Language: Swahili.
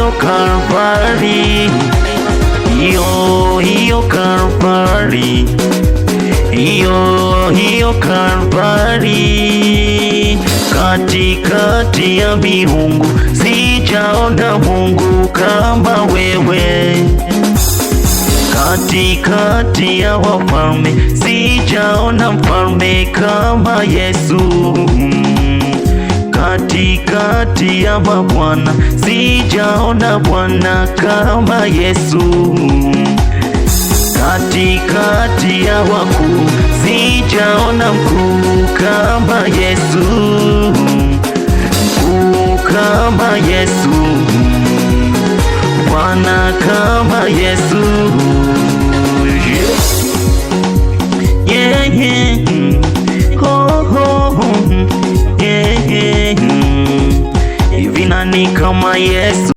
hiyo Kalvari, hiyo Kalvari, hiyo Kalvari. Katikati ya miungu sijaona Mungu kama wewe, katikati ya wafalme sijaona mfalme kama Yesu, katikati ya mabwana sijaona Bwana kama Yesu, katikati ya wakuu sijaona mkuu kama Yesu, mkuu kama Yesu, Bwana kama Yesu. Yeah, yeah. Oh, oh, oh. Yeah, yeah. Hivi nani kama Yesu?